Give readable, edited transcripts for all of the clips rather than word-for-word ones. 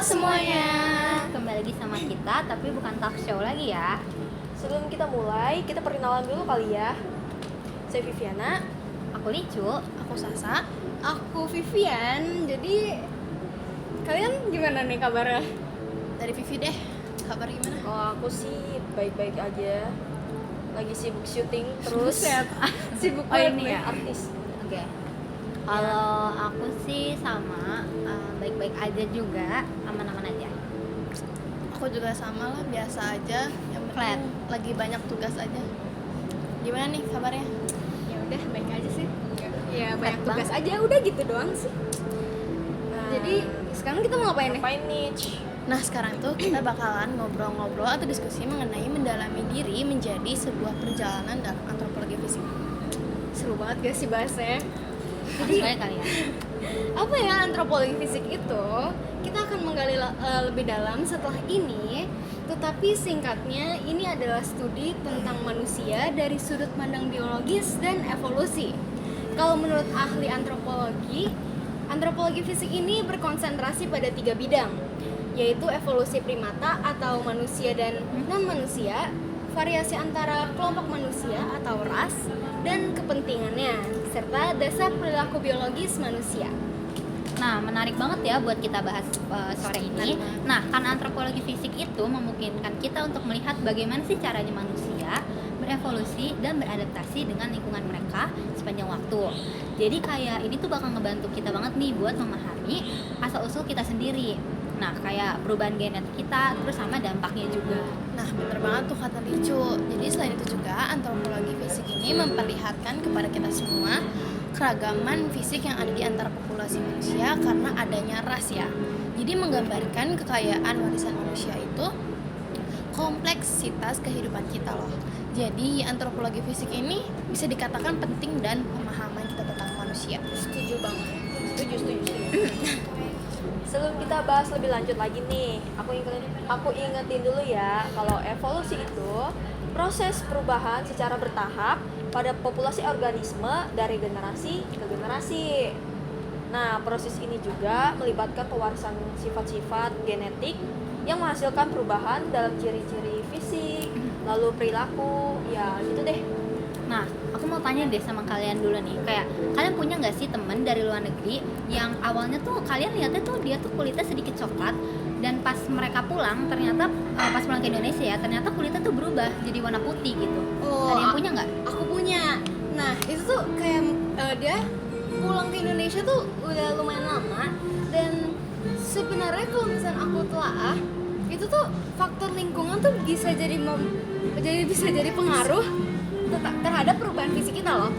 semuanya. Kembali lagi sama kita, tapi bukan talk show lagi ya. Sebelum kita mulai, kita perkenalan dulu kali ya. Saya Viviana. Aku Licu. Aku Sasa. Aku Vivian. Jadi kalian gimana nih kabarnya? Dari Vivi deh, kabar gimana? Oh, aku sih baik-baik aja. Lagi sibuk syuting terus. Sibuk Oh, ini ya? artis. Oke. Kalau aku sih sama, baik-baik aja juga, aman-aman aja. Aku juga sama lah, biasa aja. Yang penting lagi banyak tugas aja. Gimana nih kabarnya? Ya udah baik aja sih. Ya banyak Baik tugas banget. aja, udah gitu doang sih. Nah, Jadi sekarang kita mau ngapain nih? ngapain nih? Nah sekarang tuh kita bakalan ngobrol-ngobrol atau diskusi mengenai mendalami diri menjadi sebuah perjalanan dalam antropologi fisik. Seru banget gak sih bahasnya? Langsung aja kali ya. Apa ya antropologi fisik itu? Kita akan menggali lebih dalam setelah ini. Tetapi singkatnya ini adalah studi tentang manusia dari sudut pandang biologis dan evolusi. Kalau menurut ahli antropologi fisik ini berkonsentrasi pada 3 bidang, yaitu evolusi primata atau manusia dan non-manusia, variasi antara kelompok manusia atau ras, dan kepentingannya, serta dasar perilaku biologis manusia. Nah, menarik banget ya buat kita bahas sore ini. Nah, karena antropologi fisik itu memungkinkan kita untuk melihat bagaimana sih caranya manusia berevolusi dan beradaptasi dengan lingkungan mereka sepanjang waktu. Jadi kayak ini tuh bakal ngebantu kita banget nih buat memahami asal-usul kita sendiri. Nah, kayak perubahan genetik kita, terus sama dampaknya juga. Nah bener banget tuh kata Licu. Jadi selain itu juga antropologi fisik ini memperlihatkan kepada kita semua keragaman fisik yang ada di antara populasi manusia karena adanya ras ya. Jadi menggambarkan kekayaan warisan manusia itu kompleksitas kehidupan kita loh. Jadi antropologi fisik ini bisa dikatakan penting dan pemahaman kita tentang manusia. Setuju banget. Setuju. Sebelum kita bahas lebih lanjut lagi nih, aku ingetin dulu ya, kalau evolusi itu proses perubahan secara bertahap pada populasi organisme dari generasi ke generasi. Nah, proses ini juga melibatkan pewarisan sifat-sifat genetik yang menghasilkan perubahan dalam ciri-ciri fisik, lalu perilaku, ya gitu deh. Nah, aku mau tanya deh sama kalian dulu nih, kayak kalian punya nggak sih temen dari luar negeri yang awalnya tuh kalian lihatnya tuh dia tuh kulitnya sedikit coklat, dan pas mereka pulang ternyata pas pulang ke Indonesia ya ternyata kulitnya tuh berubah jadi warna putih gitu. Oh, Ada yang punya nggak? Aku punya. Nah, itu tuh kayak dia pulang ke Indonesia tuh udah lumayan lama, dan sebenarnya kalau misalnya aku telaah, itu tuh faktor lingkungan tuh bisa jadi pengaruh terhadap perubahan fisik kita loh.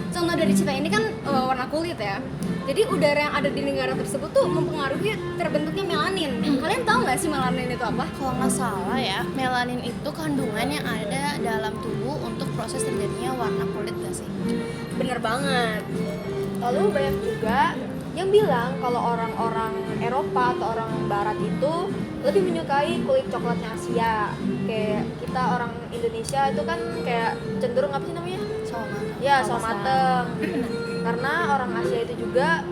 Contoh dari cerita ini kan warna kulit ya. Jadi udara yang ada di negara tersebut tuh mempengaruhi terbentuknya melanin. Kalian tahu nggak sih melanin itu apa? Kalau nggak salah ya, melanin itu kandungan yang ada dalam tubuh untuk proses terjadinya warna kulit gak sih? Bener banget. Lalu banyak juga yang bilang kalau orang-orang Eropa atau orang Barat itu lebih menyukai kulit coklatnya Asia. Kayak kita orang Indonesia itu kan kayak cenderung apa sih namanya? Sawo mateng. Karena orang Asia itu juga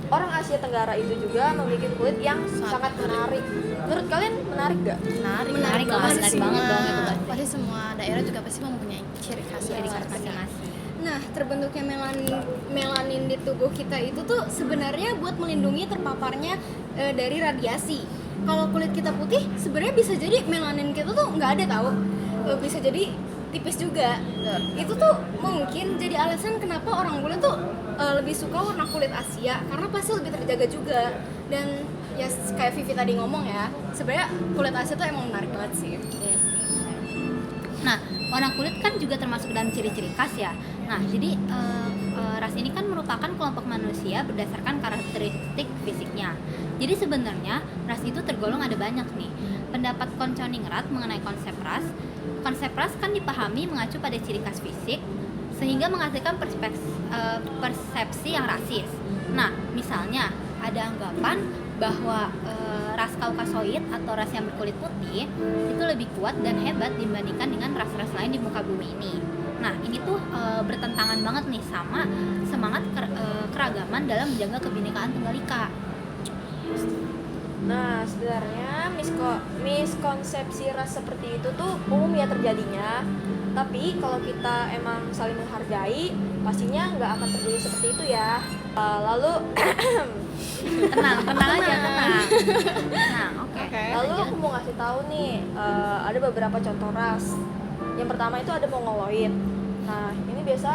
orang Asia Tenggara itu juga memiliki kulit yang sangat menarik. Menurut kalian menarik gak? Menarik banget dong itu pasti. Pasti semua daerah juga pasti mempunyai ciri khas Masing-masing. Nah, terbentuknya melanin di tubuh kita itu tuh sebenarnya buat melindungi terpaparnya dari radiasi. Kalau kulit kita putih, sebenarnya bisa jadi melanin kita tuh nggak ada tahu. Bisa jadi tipis juga. Itu tuh mungkin jadi alasan kenapa orang bule tuh lebih suka warna kulit Asia, karena pasti lebih terjaga juga. Dan ya kayak Vivi tadi ngomong ya, sebenarnya kulit Asia tuh emang menarik banget sih. Yes. Nah, warna kulit kan juga termasuk dalam ciri-ciri khas ya. Nah, jadi ras ini kan merupakan kelompok manusia berdasarkan karakteristik fisiknya. Jadi sebenarnya ras itu tergolong ada banyak nih. Pendapat Konconingrat mengenai konsep ras kan dipahami mengacu pada ciri khas fisik sehingga menghasilkan persepsi yang rasis. Nah, misalnya ada anggapan bahwa ras Kaukasoid atau ras yang berkulit putih itu lebih kuat dan hebat dibandingkan dengan ras-ras lain di muka bumi ini. Nah, ini tuh bertentangan banget nih sama semangat keragaman dalam menjaga kebinekaan Tunggal Ika. Nah, sebenarnya miskonsepsi ras seperti itu tuh umum ya terjadinya. Tapi kalau kita emang saling menghargai, pastinya nggak akan terjadi seperti itu ya. Lalu tenang aja, tenang. Nah, oke. lalu aku mau ngasih tahu nih, ada beberapa contoh ras. Yang pertama itu ada Mongoloid. Nah, ini biasa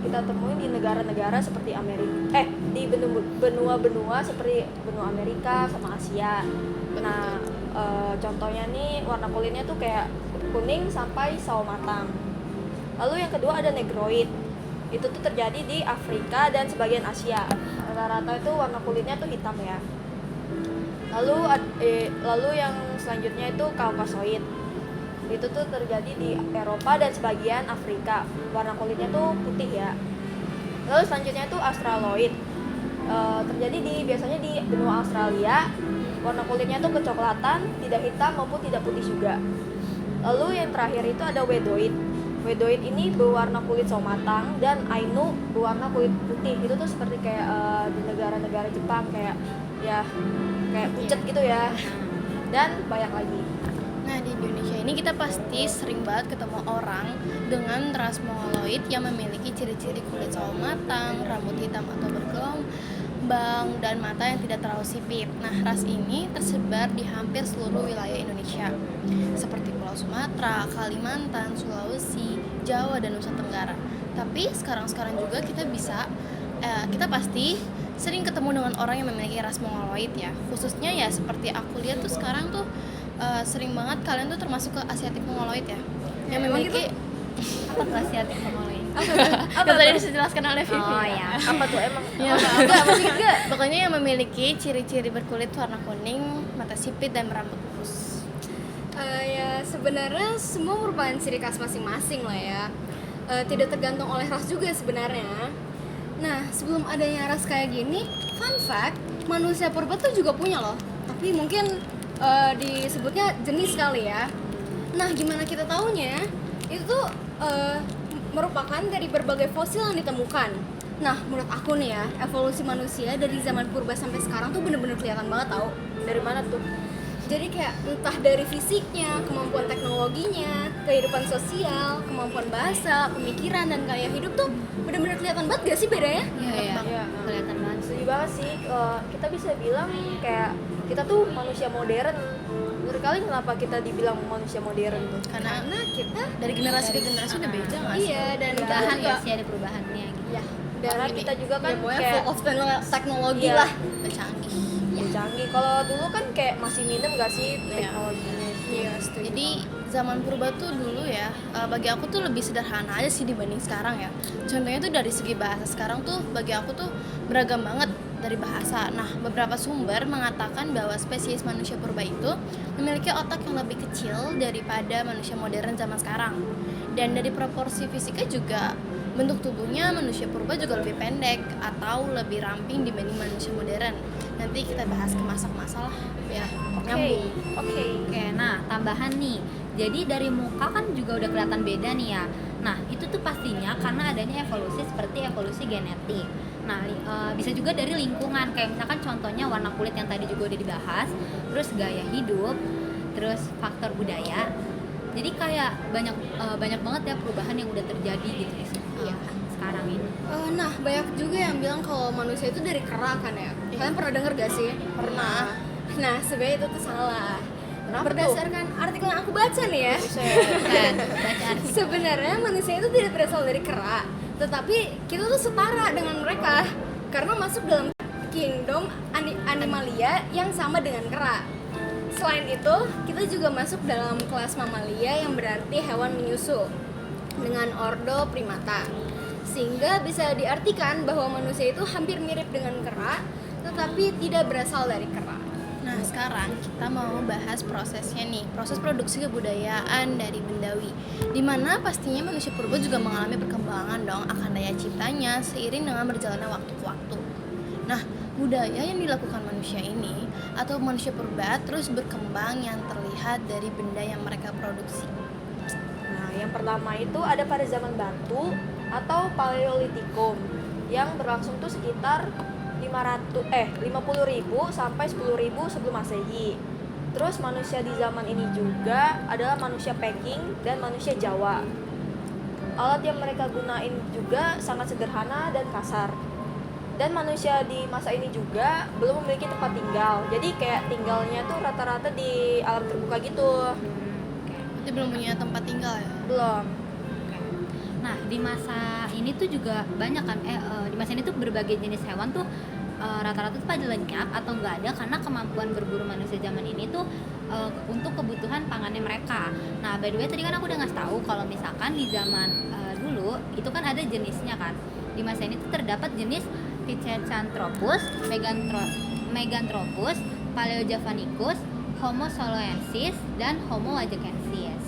kita temuin di negara-negara seperti Amerika, di benua-benua seperti benua Amerika sama Asia. Nah, contohnya nih warna kulitnya tuh kayak kuning sampai sawo matang. Lalu yang kedua ada Negroid. Itu tuh terjadi di Afrika dan sebagian Asia. Rata-rata itu warna kulitnya tuh hitam ya. Lalu yang selanjutnya itu Kaukasoid. Itu tuh terjadi di Eropa dan sebagian Afrika. Warna kulitnya tuh putih ya. Lalu selanjutnya itu Australoid. Terjadi biasanya di benua Australia. Warna kulitnya tuh kecoklatan, tidak hitam maupun tidak putih juga. Lalu yang terakhir itu ada Wedoid. Wedoid ini berwarna kulit sawo matang, dan Ainu berwarna kulit putih. Itu tuh seperti kayak di negara-negara Jepang kayak pucet gitu ya. Dan banyak lagi. Nah, di Indonesia ini kita pasti sering banget ketemu orang dengan ras Mongoloid yang memiliki ciri-ciri kulit sawo matang, rambut hitam atau bergelombang, dan mata yang tidak terlalu sipit. Nah, ras ini tersebar di hampir seluruh wilayah Indonesia, seperti Pulau Sumatera, Kalimantan, Sulawesi, Jawa, dan Nusa Tenggara. Tapi sekarang juga kita pasti sering ketemu dengan orang yang memiliki ras Mongoloid ya. Khususnya ya seperti aku lihat tuh sekarang tuh sering banget kalian tuh termasuk ke Asiatic Mongoloid ya, yang memiliki Apa tuh Asiatic Mongoloid? apa tadi dijelaskan oleh Vivi. Oh ya. Apa tuh emang? Ya, masih enggak. Pokoknya yang memiliki ciri-ciri berkulit warna kuning, mata sipit, dan berambut lurus. Ya sebenarnya semua merupakan ciri khas masing-masing lah ya. Tidak tergantung oleh ras juga sebenarnya. Nah, sebelum adanya ras kayak gini, fun fact, manusia purba tuh juga punya loh. Tapi mungkin disebutnya jenis kali ya. Nah, gimana kita taunya? Itu tuh merupakan dari berbagai fosil yang ditemukan. Nah, menurut aku nih ya, evolusi manusia dari zaman purba sampai sekarang tuh bener-bener kelihatan banget tau. Dari mana tuh? Jadi kayak entah dari fisiknya, kemampuan teknologinya, kehidupan sosial, kemampuan bahasa, pemikiran, dan gaya hidup tuh bener-bener kelihatan banget gak sih bedanya? Iya. Iya. Kelihatan banget. Setuju banget sih. Kita bisa bilang kayak kita tuh manusia modern. Menurut kalian kenapa kita dibilang manusia modern tuh? Karena kita dari generasi ke generasi udah beda nggak sih? iya dan kita Perubahan juga ya sih, ada perubahannya gitu. ya Karena ini, kita juga kan ya, pokoknya kayak full of teknologi Iya. lah. Udah canggih. ya canggih. Kalau dulu kan kayak masih minim gak sih teknologinya? Iya, setuju. Jadi zaman purba tuh dulu ya, bagi aku tuh lebih sederhana aja sih dibanding sekarang ya. Contohnya tuh dari segi bahasa, sekarang tuh bagi aku tuh beragam banget dari bahasa. Nah, beberapa sumber mengatakan bahwa spesies manusia purba itu memiliki otak yang lebih kecil daripada manusia modern zaman sekarang. Dan dari proporsi fisiknya juga, bentuk tubuhnya manusia purba juga lebih pendek atau lebih ramping dibanding manusia modern. Nanti kita bahas ke masa-masa lah ya. Nyambung. Oke, nah tambahan nih. Jadi dari muka kan juga udah kelihatan beda nih ya. Nah, itu tuh pastinya karena adanya evolusi seperti evolusi genetik. Nah, bisa juga dari lingkungan, kayak misalkan contohnya warna kulit yang tadi juga udah dibahas, terus gaya hidup, terus faktor budaya. Jadi kayak banyak banget ya perubahan yang udah terjadi gitu sekarang ini. Nah, banyak juga yang bilang kalau manusia itu dari kera kan ya. Kalian pernah denger gak sih? Pernah. Nah, sebenarnya itu tuh salah. Kenapa Berdasarkan artikel yang aku baca nih ya. Kan, baca artikel. Sebenarnya manusia itu tidak berasal dari kera, tetapi kita tuh setara dengan mereka karena masuk dalam kingdom animalia yang sama dengan kera. Selain itu, kita juga masuk dalam kelas mamalia yang berarti hewan menyusu dengan ordo primata. Sehingga bisa diartikan bahwa manusia itu hampir mirip dengan kera, tetapi tidak berasal dari kera. Nah, sekarang kita mau bahas prosesnya nih, proses produksi kebudayaan dari bendawi, dimana pastinya manusia purba juga mengalami perkembangan dong akan daya ciptanya seiring dengan berjalannya waktu ke waktu. Nah, budaya yang dilakukan manusia ini atau manusia purba terus berkembang yang terlihat dari benda yang mereka produksi. Nah, yang pertama itu ada pada zaman batu atau Paleolitikum yang berlangsung tuh sekitar 50.000 sampai 10.000 sebelum Masehi. Terus manusia di zaman ini juga adalah manusia Peking dan manusia Jawa. Alat yang mereka gunain juga sangat sederhana dan kasar. Dan manusia di masa ini juga belum memiliki tempat tinggal. Jadi kayak tinggalnya tuh rata-rata di alam terbuka gitu. Berarti belum punya tempat tinggal ya? Belum. Nah, di masa ini tuh juga banyak kan di masa ini tuh berbagai jenis hewan tuh rata-rata tuh pada lenyap atau nggak ada karena kemampuan berburu manusia zaman ini tuh untuk kebutuhan pangannya mereka. Nah, by the way tadi kan aku udah ngasih tahu kalau misalkan di zaman dulu itu kan ada jenisnya kan. Di masa ini tuh terdapat jenis Pithecanthropus, Meganthropus, Paleojavanicus, Homo soloensis, dan Homo wajakensis.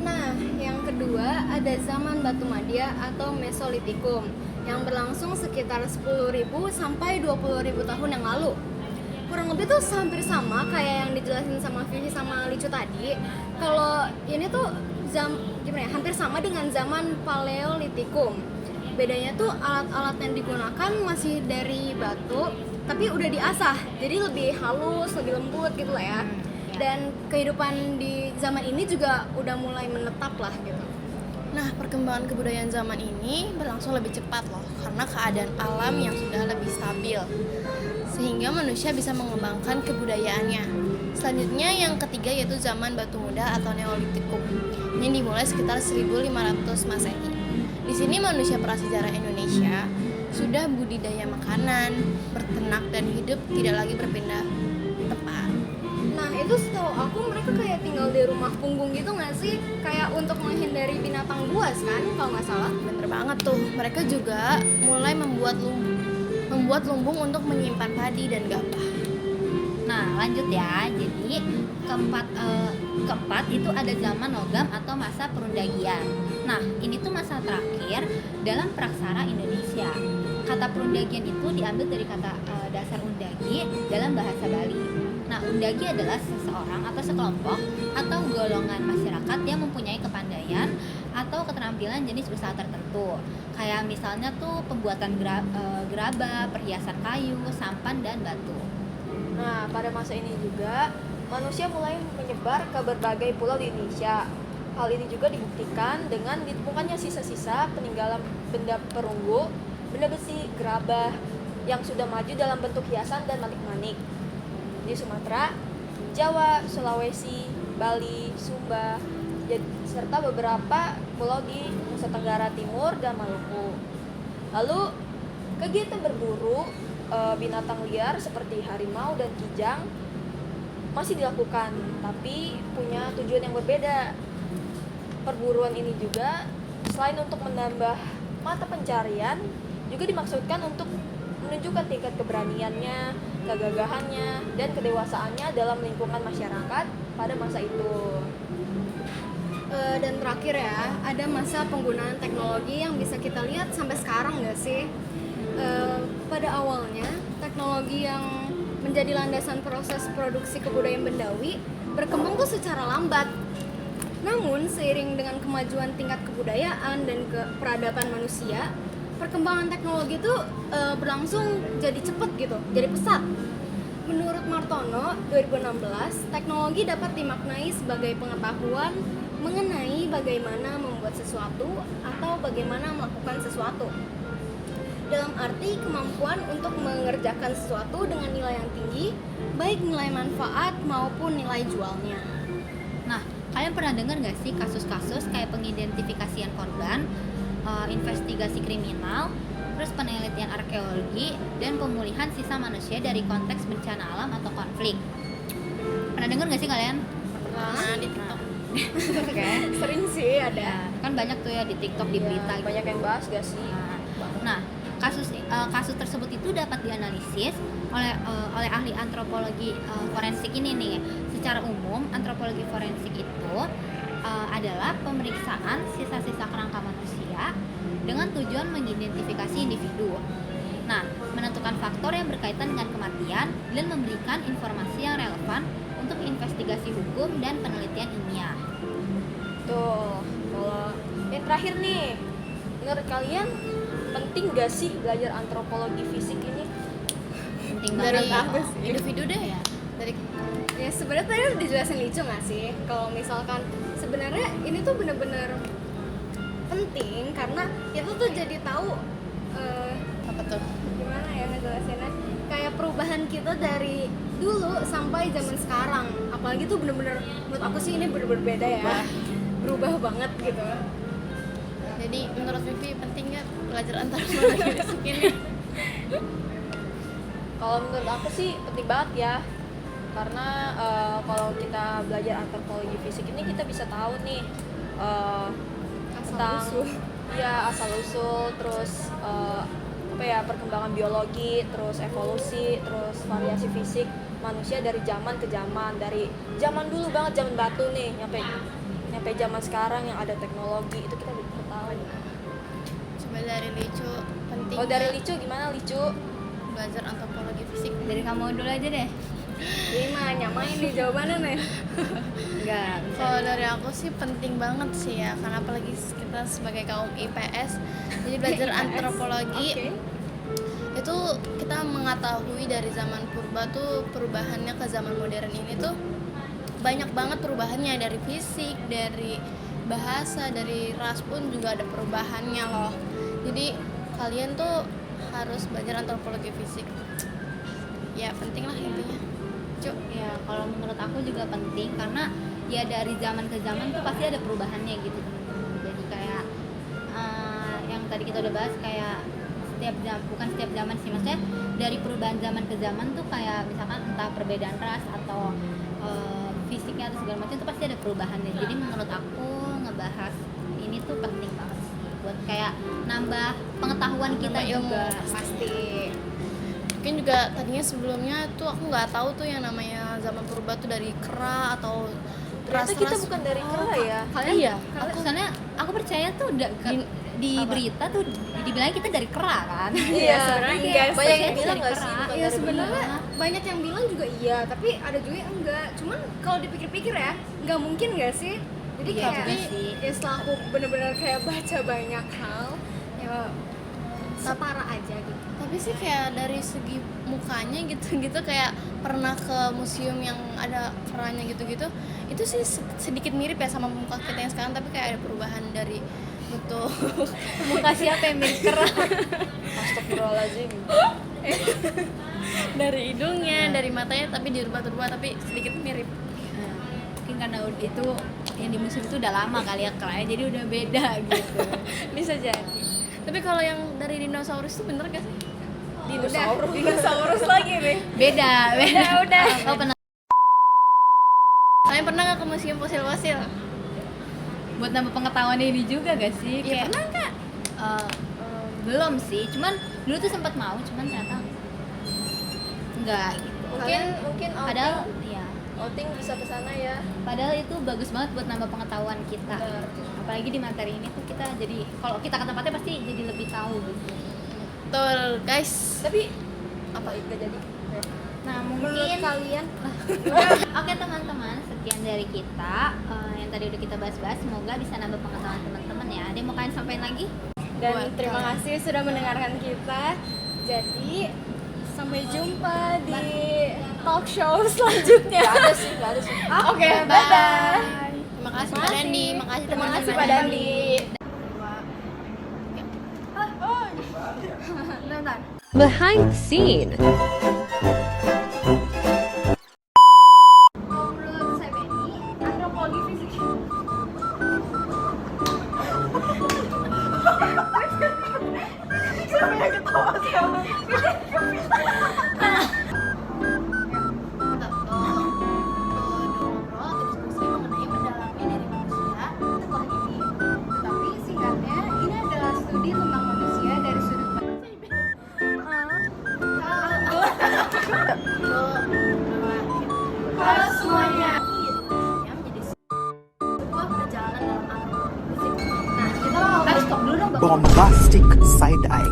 Nah, yang kedua ada zaman Batu Madia atau Mesolitikum yang berlangsung sekitar 10.000 sampai 20.000 tahun yang lalu. Kurang lebih tuh hampir sama kayak yang dijelasin sama Vivi sama Licu tadi. Kalau ini tuh hampir sama dengan zaman Paleolitikum. Bedanya tuh alat-alat yang digunakan masih dari batu tapi udah diasah, jadi lebih halus, lebih lembut gitu lah ya. Dan kehidupan di zaman ini juga udah mulai menetap lah gitu. Nah, perkembangan kebudayaan zaman ini berlangsung lebih cepat loh, karena keadaan alam yang sudah lebih stabil, sehingga manusia bisa mengembangkan kebudayaannya. Selanjutnya yang ketiga yaitu zaman Batu Muda atau Neolitikum, yang dimulai sekitar 1500 Masehi. Di sini manusia prasejarah Indonesia sudah budidaya makanan, berternak dan hidup tidak lagi berpindah tempat. Nah, itu setahu aku mereka kayak tinggal di rumah punggung gitu nggak sih? Kayak untuk menghindari binatang buas kan, kalau nggak salah. Bener banget tuh. Mereka juga mulai membuat lumbung untuk menyimpan padi dan gabah. Nah, lanjut ya. Jadi keempat itu ada zaman logam atau masa perundagian. Nah, ini tuh masa terakhir dalam praksara Indonesia. Kata perundagian itu diambil dari kata dasar undagi dalam bahasa Bali. Nah, undagi adalah seseorang atau sekelompok atau golongan masyarakat yang mempunyai kepandaian atau keterampilan jenis usaha tertentu. Kayak misalnya tuh pembuatan gerabah, perhiasan kayu, sampan, dan batu. Nah, pada masa ini juga manusia mulai menyebar ke berbagai pulau di Indonesia. Hal ini juga dibuktikan dengan ditemukannya sisa-sisa peninggalan benda perunggu, benda besi, gerabah yang sudah maju dalam bentuk hiasan dan manik-manik di Sumatera, Jawa, Sulawesi, Bali, Sumba, serta beberapa pulau di Nusa Tenggara Timur dan Maluku. Lalu, kegiatan berburu binatang liar seperti harimau dan kijang masih dilakukan, tapi punya tujuan yang berbeda. Perburuan ini juga selain untuk menambah mata pencarian, juga dimaksudkan untuk menunjukkan tingkat keberaniannya, kegagahannya, dan kedewasaannya dalam lingkungan masyarakat pada masa itu. Dan terakhir ya, ada masa penggunaan teknologi yang bisa kita lihat sampai sekarang nggak sih? Pada awalnya, teknologi yang menjadi landasan proses produksi kebudayaan bendawi berkembang tuh secara lambat. Namun, seiring dengan kemajuan tingkat kebudayaan dan peradaban manusia, perkembangan teknologi itu berlangsung jadi cepat gitu, jadi pesat. Menurut Martono 2016, teknologi dapat dimaknai sebagai pengetahuan mengenai bagaimana membuat sesuatu atau bagaimana melakukan sesuatu. Dalam arti kemampuan untuk mengerjakan sesuatu dengan nilai yang tinggi, baik nilai manfaat maupun nilai jualnya. Nah, kalian pernah dengar nggak sih kasus-kasus kayak pengidentifikasian korban, investigasi kriminal, terus penelitian arkeologi, dan pemulihan sisa manusia dari konteks bencana alam atau konflik? Pernah dengar nggak sih kalian? Nah, di TikTok. Oke. Sering sih ada. Kan banyak tuh ya di TikTok, di berita. Banyak yang bahas gak sih? Nah, kasus tersebut itu dapat dianalisis oleh ahli antropologi forensik ini nih. Secara umum, antropologi forensik itu adalah pemeriksaan sisa-sisa kerangka manusia dengan tujuan mengidentifikasi individu. Nah, menentukan faktor yang berkaitan dengan kematian dan memberikan informasi yang relevan untuk investigasi hukum dan penelitian ilmiah. Tuh, kalau yang terakhir nih, menurut kalian penting gak sih belajar antropologi fisik ini? penting dari banget. aku sih. individu deh ya, dari Ya sebenarnya tadi udah dijelasin Licu nggak sih kalau misalkan sebenarnya ini tuh bener-bener penting karena kita tuh jadi tahu apa tuh. gimana ya ngejelasinnya, kayak perubahan kita dari dulu sampai zaman sekarang, apalagi tuh bener-bener menurut aku sih ini bener-bener beda ya, berubah banget gitu. Jadi menurut Vivi penting nggak belajar antropologi fisik ini? Kalau menurut aku sih penting banget ya, karena kalau kita belajar antropologi fisik ini kita bisa tahu nih tentang asal usul, terus apa ya, perkembangan biologi, terus evolusi, terus variasi fisik manusia dari zaman ke zaman, dari zaman dulu banget, zaman batu nih, nyampe zaman sekarang yang ada teknologi, itu kita bisa tahu. Coba dari Licu, penting Kalau dari nggak Licu gimana Licu? belajar antropologi fisik? Dari kamu dulu aja deh. Ini mah nyamain nih jawabannya nih. Enggak. Kalau dari aku sih penting banget sih ya, karena apalagi kita sebagai kaum IPS, jadi belajar antropologi Oke. itu kita mengetahui dari zaman purba tuh perubahannya ke zaman modern ini tuh banyak banget perubahannya, dari fisik, dari bahasa, dari ras pun juga ada perubahannya loh. Jadi kalian tuh harus belajar antropologi fisik. Ya penting lah intinya. Cuk. Ya, kalau menurut aku juga penting karena ya dari zaman ke zaman tuh pasti ada perubahannya gitu. Jadi kayak yang tadi kita udah bahas, kayak bukan setiap zaman sih, maksudnya dari perubahan zaman ke zaman tuh kayak misalkan entah perbedaan ras atau fisiknya atau segala macam itu pasti ada perubahannya. Jadi menurut aku ngebahas ini tuh penting banget sih buat kayak nambah pengetahuan kita Nambah ilmu. juga. Pasti. Mungkin juga tadinya sebelumnya tuh aku nggak tahu tuh yang namanya zaman purba tuh dari kera atau Ternyata kita bukan dari kera ya. Kalian Iya. aku soalnya aku percaya tuh di apa? berita tuh dibilang kita dari kera kan. Iya, sebenarnya banyak enggak yang sih. bilang nggak Dari sih kera. bukan Iya dari sebenarnya Iya. banyak yang bilang juga iya, tapi ada juga yang enggak. Cuman kalau dipikir-pikir ya, nggak mungkin nggak sih? Jadi Iya, kayak juga sih. ya setelah aku bener-bener kayak baca banyak hal, ya setara aja gitu. Tapi sih kayak dari segi mukanya gitu kayak pernah ke museum yang ada keranya gitu-gitu, itu sih sedikit mirip ya sama muka kita yang sekarang, tapi kayak ada perubahan dari bentuk Muka siapa yang mirip kera? Astagfirullahaladzim. dari hidungnya, dari matanya, tapi dirubah-rubah tapi sedikit mirip. Nah, mungkin karena itu yang di museum itu udah lama kali ya keranya, jadi udah beda gitu. Bisa jadi. Tapi kalau yang dari dinosaurus itu bener gak sih? Dinosaurus lagi nih. Beda. Udah. Oh, pernah Kalian pernah gak ke museum fosil-fosil? buat nambah pengetahuan ini juga gak sih? Iya. Pernah nggak? Belum sih, cuman dulu tuh sempat mau, cuman ternyata enggak gitu. Mungkin Padahal ya, outing bisa ke sana ya. padahal itu bagus banget buat nambah pengetahuan kita. Apalagi di materi ini tuh kita jadi, kalau kita ke tempatnya pasti jadi lebih tahu gitu. Betul guys. Tapi Apa? nggak jadi. Nah, Menurut mungkin kalian oke teman-teman, sekian dari kita yang tadi udah kita bahas-bahas. Semoga bisa nambah pengetahuan teman-teman ya. Ada yang mau kalian sampaikan lagi? dan Buat terima kalian. kasih sudah mendengarkan kita. Jadi sampai jumpa di talk show selanjutnya. Nggak ada sih, nggak ada sih. Oke, bye. Terima kasih Pak Dandi, makasih Terima teman-teman. kasih Pak Dandi. Behind the scene. Menurut saya Benny, antropologi fisik. Siapa yang ketawa sekarang? Tapi singkatnya, ini adalah studi tentang manusia dari sudut Halo semuanya. Yang menjadi sebuah perjalanan dalam antropologi fisik. Nah, kita mau Stop dulu dong, Bang. Bombastic side eye.